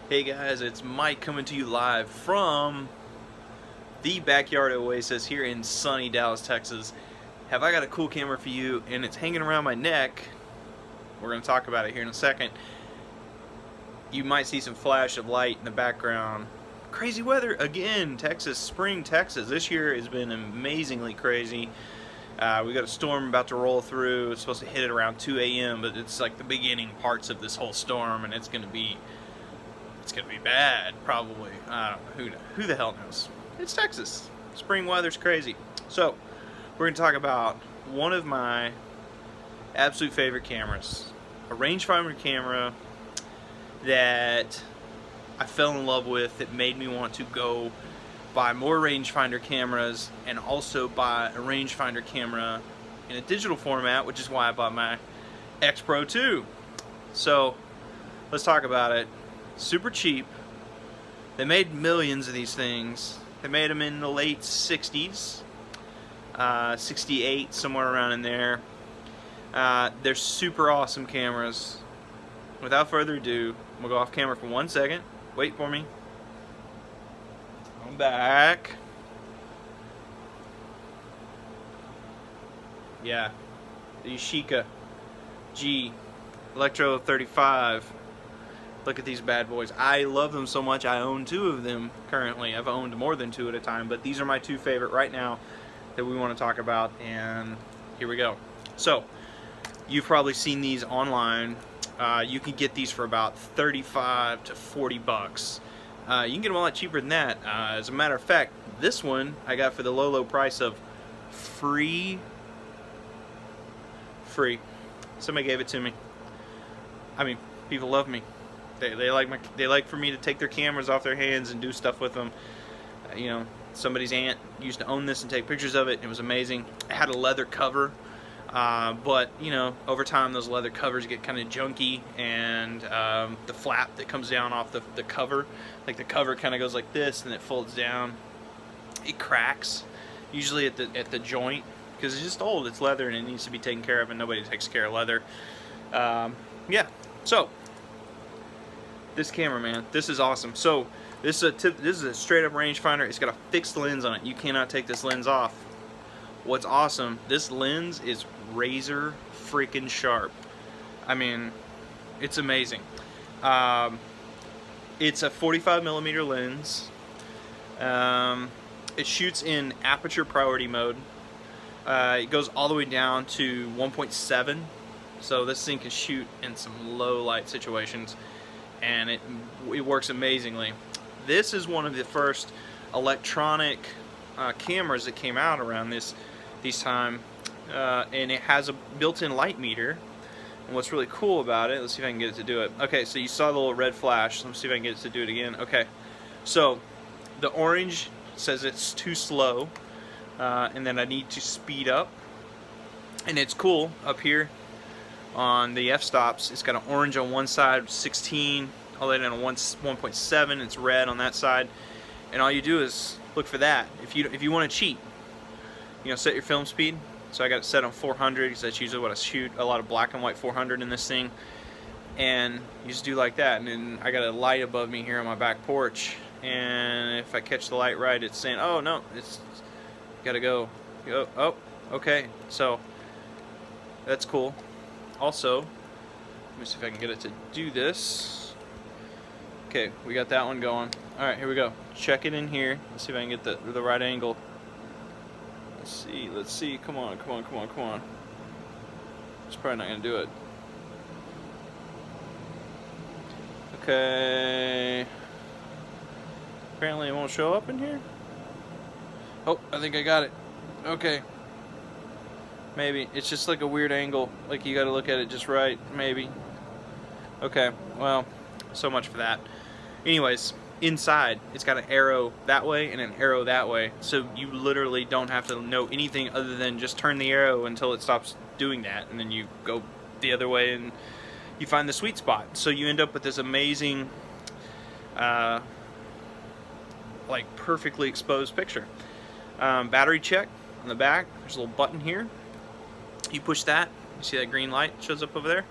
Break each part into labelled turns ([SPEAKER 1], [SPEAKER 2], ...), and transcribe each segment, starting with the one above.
[SPEAKER 1] Hey guys, it's Mike coming to you live from the Backyard Oasis here in sunny Dallas, Texas. Have I got a cool camera for you, and it's hanging around my neck. We're going to talk about it here in a second. You might see some flash of light in the background. Crazy weather again, Texas, spring Texas. This year has been amazingly crazy. We got a storm about to roll through. It's supposed to hit it around 2 a.m., but it's like the beginning parts of this whole storm, and it's going to be bad, probably. I don't know. Who the hell knows? It's Texas. Spring weather's crazy. So, we're going to talk about one of my absolute favorite cameras. A rangefinder camera that I fell in love with. That made me want to go buy more rangefinder cameras and also buy a rangefinder camera in a digital format, which is why I bought my X Pro 2. So, let's talk about it. Super cheap. They made millions of these things. They made them in the late 60s, 68, somewhere around in there. They're super awesome cameras. Without further ado, I'm gonna go off camera for 1 second. Wait for me. I'm back. Yeah, the Yashica Electro 35. Look at these bad boys. I love them so much. I own 2 of them currently. I've owned more than 2 at a time, but these are my 2 favorite right now that we want to talk about, and here we go. So, you've probably seen these online. You can get these for about 35 to 40 bucks. You can get them a lot cheaper than that. As a matter of fact, this one I got for the low price of free. Somebody gave it to me. I mean, people love me. They like for me to take their cameras off their hands and do stuff with them. You know, somebody's aunt used to own this and take pictures of it. It was amazing. It had a leather cover, but you know, over time those leather covers get kind of junky, and the flap that comes down off the cover, like the cover kind of goes like this and it folds down. It cracks, usually at the joint, because it's just old. It's leather and it needs to be taken care of, and nobody takes care of leather. Yeah, so. This camera, man, this is awesome. So this is a straight up rangefinder. It's got a fixed lens on it. You cannot take this lens off. What's awesome, this lens is razor freaking sharp. I mean, it's amazing. It's a 45mm lens. It shoots in aperture priority mode. It goes all the way down to 1.7, so this thing can shoot in some low light situations, and it works amazingly. This is one of the first electronic cameras that came out around this time, and it has a built-in light meter. And what's really cool about it, let's see if I can get it to do it. Okay, so you saw the little red flash. Let's see if I can get it to do it again. Okay, so the orange says it's too slow, and then I need to speed up. And it's cool up here on the f-stops. It's got an orange on one side, 16, all the way down to 1.7. It's red on that side, and all you do is look for that. If you want to cheat, you know, set your film speed. So I got it set on 400 because that's usually what I shoot. A lot of black and white 400 in this thing, and you just do like that. And then I got a light above me here on my back porch, and if I catch the light right, it's saying, "Oh no, it's gotta go." Oh, okay. So that's cool. Also, let me see if I can get it to do this. Okay, we got that one going. Alright, here we go. Check it in here. Let's see if I can get the right angle. Let's see. Come on. It's probably not going to do it. Okay. Apparently it won't show up in here. Oh, I think I got it. Okay. Maybe. It's just like a weird angle. Like you gotta look at it just right. Maybe. Okay. Well, so much for that. Anyways, inside, it's got an arrow that way and an arrow that way. So you literally don't have to know anything other than just turn the arrow until it stops doing that. And then you go the other way and you find the sweet spot. So you end up with this amazing, like perfectly exposed picture. Battery check on the back. There's a little button here. You push that, you see that green light shows up over there.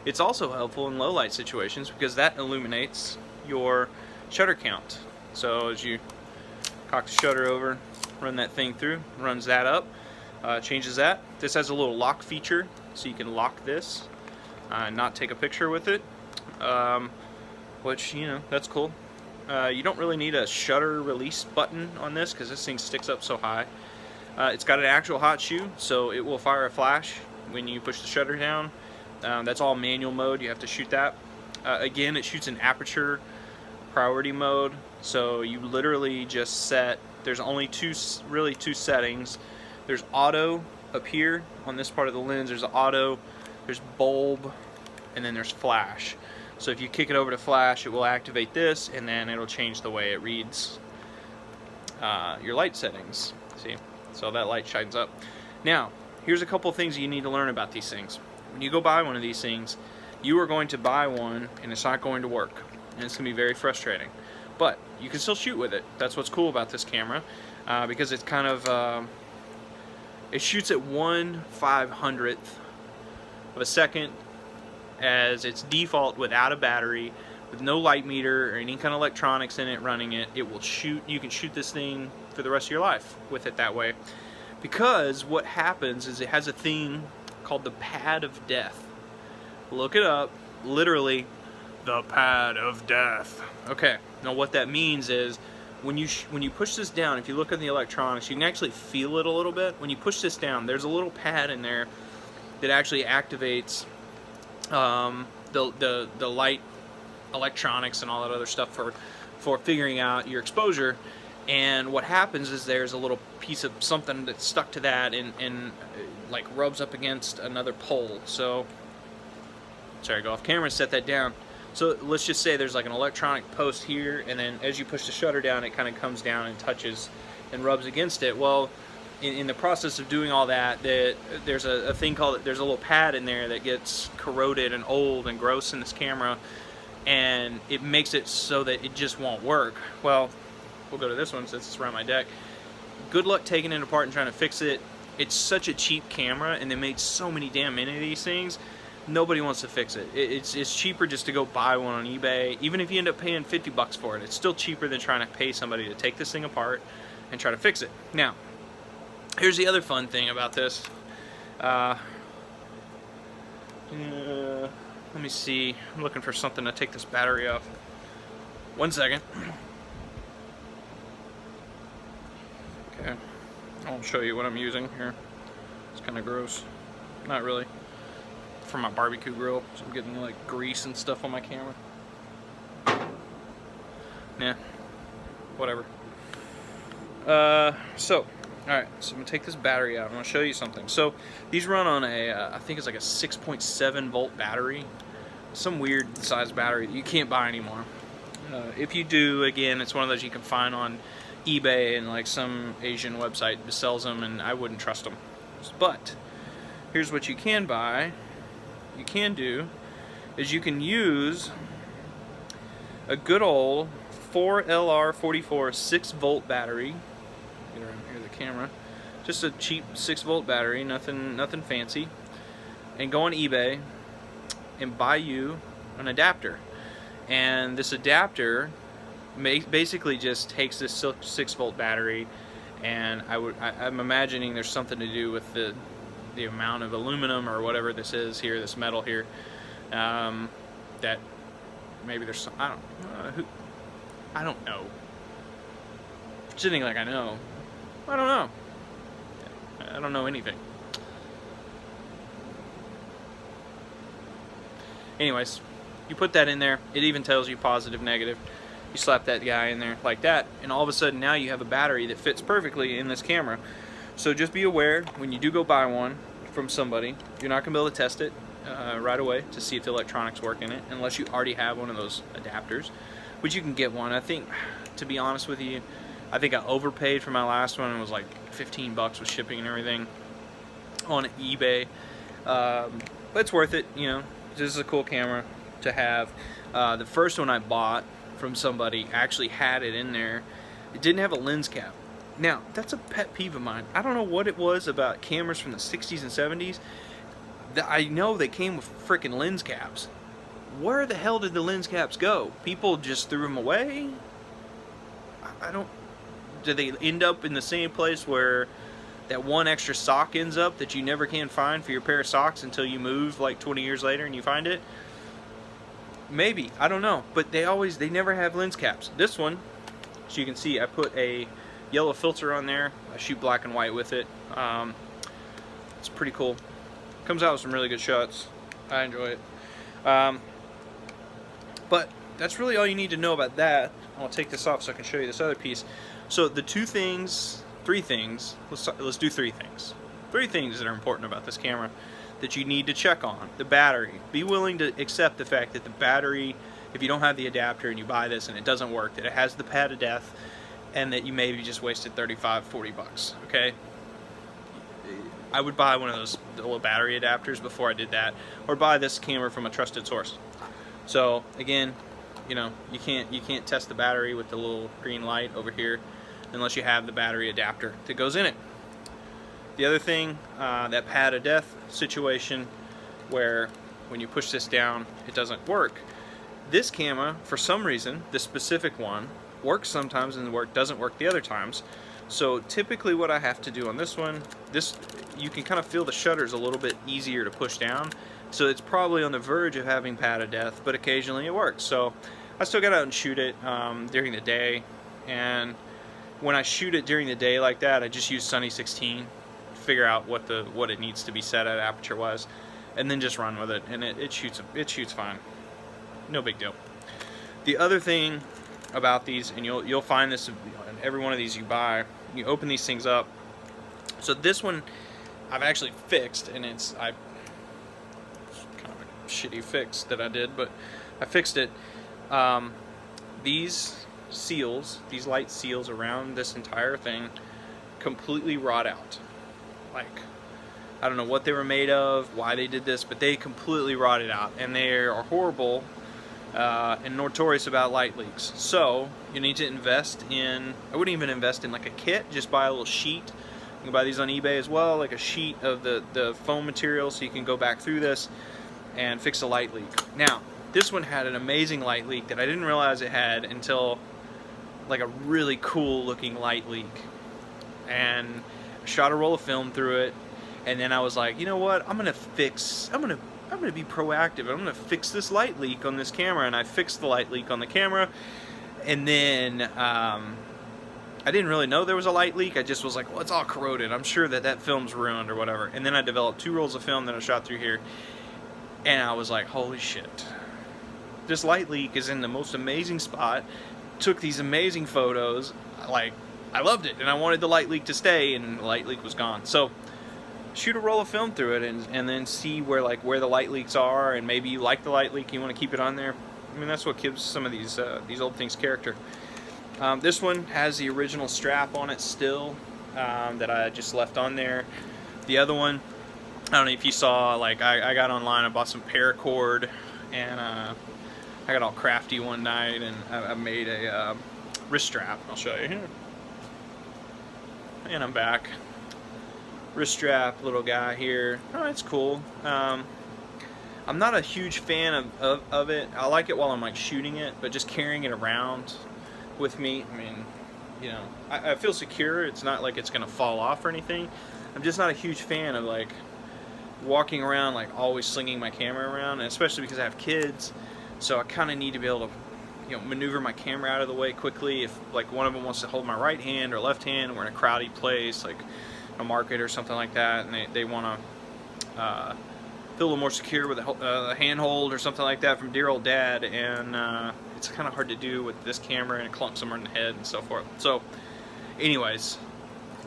[SPEAKER 1] It's also helpful in low light situations because that illuminates your shutter count. So as you cock the shutter over, run that thing through, runs that up, changes that. This has a little lock feature, so you can lock this, not take a picture with it, which, you know, that's cool. You don't really need a shutter release button on this because this thing sticks up so high. It's got an actual hot shoe, so it will fire a flash when you push the shutter down. That's all manual mode, you have to shoot that. Again, it shoots in aperture priority mode, so you literally just set, there's only really two settings. There's auto up here on this part of the lens, there's auto, there's bulb, and then there's flash. So if you kick it over to flash, it will activate this, and then it'll change the way it reads your light settings. See? So that light shines up. Now, here's a couple of things you need to learn about these things. When you go buy one of these things, you are going to buy one, and it's not going to work. And it's going to be very frustrating. But you can still shoot with it. That's what's cool about this camera, because it's kind of, it shoots at 1/500th of a second as its default without a battery, with no light meter or any kind of electronics in it running it. It will shoot, you can shoot this thing for the rest of your life with it that way. Because what happens is it has a thing called the pad of death. Look it up, literally, the pad of death. Okay, now what that means is when you push this down, if you look at the electronics, you can actually feel it a little bit. When you push this down, there's a little pad in there that actually activates the light electronics and all that other stuff for figuring out your exposure. And what happens is there's a little piece of something that's stuck to that and like rubs up against another pole. So, sorry, go off camera, set that down. So let's just say there's like an electronic post here, and then as you push the shutter down, it kind of comes down and touches and rubs against it. Well, in the process of doing all that, there's a thing called, there's a little pad in there that gets corroded and old and gross in this camera, and it makes it so that it just won't work. Well, we'll go to this one since it's around my deck. Good luck taking it apart and trying to fix it. It's such a cheap camera, and they made so many damn many of these things. Nobody wants to fix it. It's cheaper just to go buy one on eBay. Even if you end up paying 50 bucks for it, it's still cheaper than trying to pay somebody to take this thing apart and try to fix it. Now, here's the other fun thing about this. Let me see. I'm looking for something to take this battery off. 1 second. Okay. I'll show you what I'm using here. It's kind of gross. Not really. For my barbecue grill, so I'm getting like grease and stuff on my camera. Yeah, whatever. So, alright, so I'm gonna take this battery out. I'm gonna show you something. So, these run on a, I think it's like a 6.7 volt battery. Some weird size battery that you can't buy anymore. If you do, again, it's one of those you can find on eBay and like some Asian website that sells them, and I wouldn't trust them. But, here's what you can buy. You can do is you can use a good old 4LR44 6-volt battery. Get around here the camera. Just a cheap 6-volt battery, nothing fancy. And go on eBay and buy you an adapter. And this adapter basically just takes this 6-volt battery, and I'm imagining there's something to do with the amount of aluminum or whatever this is here, this metal here, that maybe there's some, I don't know. Sitting like I know. I don't know. I don't know anything. Anyways, you put that in there. It even tells you positive, negative. You slap that guy in there like that, and all of a sudden now you have a battery that fits perfectly in this camera. So just be aware, when you do go buy one from somebody, you're not going to be able to test it right away to see if the electronics work in it, unless you already have one of those adapters, which you can get one. I think, to be honest with you, I think I overpaid for my last one. It was like 15 bucks with shipping and everything on eBay. But it's worth it, you know. This is a cool camera to have. The first one I bought from somebody actually had it in there. It didn't have a lens cap. Now, that's a pet peeve of mine. I don't know what it was about cameras from the 60s and 70s. I know they came with freaking lens caps. where the hell did the lens caps go? People just threw them away? I don't... Do they end up in the same place where that one extra sock ends up that you never can find for your pair of socks until you move like 20 years later and you find it? Maybe, I don't know, but they never have lens caps. This one, as you can see, I put a yellow filter on there. I shoot black and white with it. It's pretty cool. Comes out with some really good shots. I enjoy it. But that's really all you need to know about that. I'll take this off so I can show you this other piece. So the three things, let's do three things. Three things that are important about this camera that you need to check on. The battery. Be willing to accept the fact that the battery, if you don't have the adapter and you buy this and it doesn't work, that it has the pad of death, and that you maybe just wasted 35, 40 bucks, okay? I would buy one of those little battery adapters before I did that, or buy this camera from a trusted source. So again, you know, you can't test the battery with the little green light over here unless you have the battery adapter that goes in it. The other thing, that pad of death situation where when you push this down it doesn't work. This camera, for some reason, this specific one, works sometimes and doesn't work the other times. So typically what I have to do on this one, you can kind of feel the shutters a little bit easier to push down. So it's probably on the verge of having pad of death, but occasionally it works. So I still got out and shoot it during the day. And when I shoot it during the day like that, I just use Sunny 16, figure out what it needs to be set at aperture wise, and then just run with it. And it shoots fine. No big deal. The other thing about these, and you'll find this in every one of these you buy, you open these things up. So this one I've actually fixed, and it's kind of a shitty fix that I did, but I fixed it. These seals, these light seals around this entire thing, completely rot out. Like, I don't know what they were made of, why they did this, but they completely rotted out, and they are horrible and notorious about light leaks. So you need to invest in, I wouldn't even invest in like a kit, just buy a little sheet. You can buy these on eBay as well, like a sheet of the foam material, so you can go back through this and fix a light leak. Now, this one had an amazing light leak that I didn't realize it had until like a really cool looking light leak. And I shot a roll of film through it, and then I was like, you know what, I'm gonna be proactive. I'm gonna fix this light leak on this camera. And I fixed the light leak on the camera, and then I didn't really know there was a light leak. I just was like, well, it's all corroded, I'm sure that film's ruined or whatever. And then I developed 2 rolls of film that I shot through here, and I was like, holy shit, this light leak is in the most amazing spot. Took these amazing photos, like, I loved it, and I wanted the light leak to stay, and the light leak was gone. So shoot a roll of film through it, and then see where the light leaks are, and maybe you like the light leak, you want to keep it on there. I mean, that's what gives some of these old things character. This one has the original strap on it still, that I just left on there. The other one, I don't know if you saw, like, I got online, I bought some paracord, and I got all crafty one night, and I made a wrist strap. I'll show you here. And I'm back. Wrist strap, little guy here. Oh, it's cool. I'm not a huge fan of it. I like it while I'm like shooting it, but just carrying it around with me, I mean, you know, I feel secure. It's not like it's gonna fall off or anything. I'm just not a huge fan of like walking around like always slinging my camera around, and especially because I have kids, so I kind of need to be able to, you know, maneuver my camera out of the way quickly if like one of them wants to hold my right hand or left hand, and we're in a crowded place like a market or something like that, and they want to feel a little more secure with a handhold or something like that from dear old dad, and it's kind of hard to do with this camera, and it clunks them in the head and so forth. So anyways,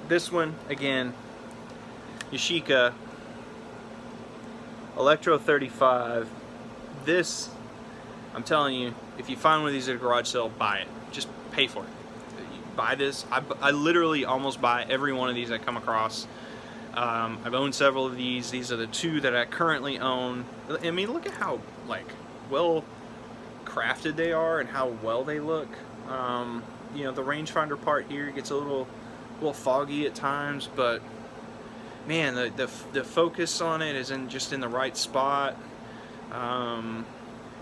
[SPEAKER 1] this one again, Yashica Electro 35. This, I'm telling you, if you find one of these at a garage sale, buy it. Just pay for it. You buy this. I literally almost buy every one of these I come across. I've owned several of these. These are the 2 that I currently own. I mean, look at how like well crafted they are and how well they look. You know, the rangefinder part here gets a little foggy at times, but man, the focus on it is just in the right spot.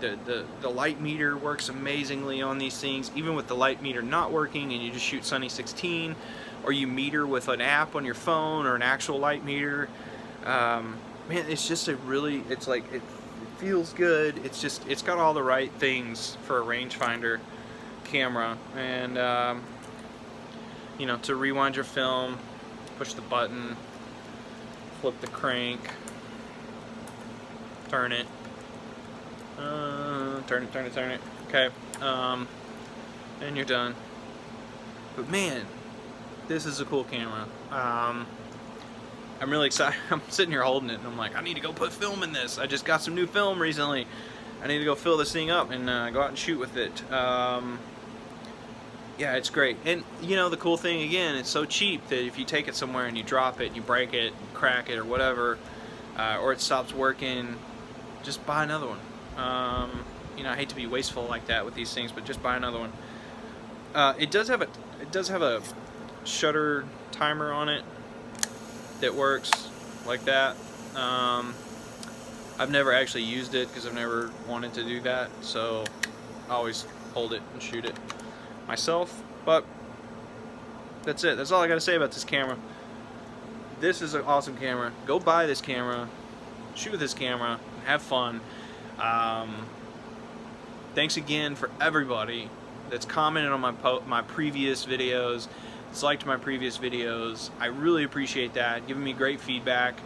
[SPEAKER 1] The light meter works amazingly on these things, even with the light meter not working and you just shoot Sunny 16, or you meter with an app on your phone or an actual light meter. Man, it's just a really, it's like, it feels good. It's got all the right things for a rangefinder camera. And you know, to rewind your film, push the button, flip the crank, turn it, turn it. Okay, and you're done. But man, this is a cool camera. I'm really excited. I'm sitting here holding it and I'm like, I need to go put film in this. I just got some new film recently. I need to go fill this thing up and go out and shoot with it. Yeah, it's great. And you know, the cool thing again, it's so cheap that if you take it somewhere and you drop it, you break it, crack it or whatever, or it stops working, just buy another one. You know, I hate to be wasteful like that with these things, but just buy another one. It does have a shutter timer on it that works like that. I've never actually used it because I've never wanted to do that, so I always hold it and shoot it myself. But that's it. That's all I gotta say about this camera. This is an awesome camera. Go buy this camera, shoot with this camera, have fun. Thanks again for everybody that's commented on my previous videos, that's liked my previous videos. I really appreciate that, giving me great feedback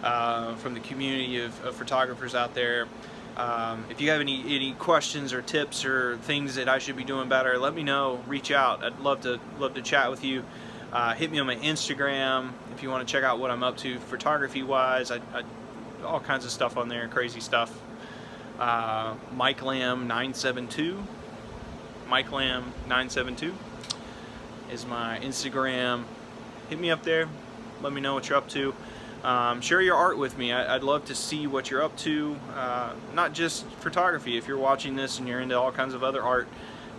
[SPEAKER 1] from the community of photographers out there. If you have any questions or tips or things that I should be doing better, let me know. Reach out. I'd love to chat with you. Hit me on my Instagram if you want to check out what I'm up to photography wise. I all kinds of stuff on there, crazy stuff. Mike Lamb 972. Mike Lamb 972 is my Instagram. Hit me up there. Let me know what you're up to. Share your art with me. I'd love to see what you're up to. Not just photography. If you're watching this and you're into all kinds of other art,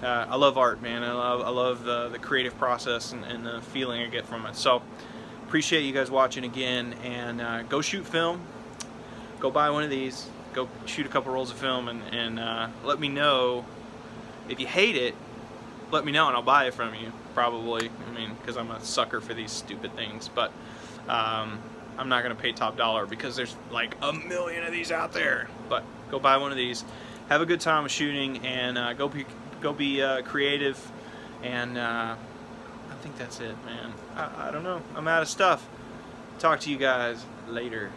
[SPEAKER 1] I love art, man. I love the creative process and the feeling I get from it. So appreciate you guys watching again, and go shoot film. Go buy one of these. Go shoot a couple rolls of film, and let me know. If you hate it, let me know and I'll buy it from you, probably. I mean, because I'm a sucker for these stupid things. But I'm not going to pay top dollar because there's like a million of these out there. But go buy one of these. Have a good time with shooting, and go be creative. And I think that's it, man. I don't know. I'm out of stuff. Talk to you guys later.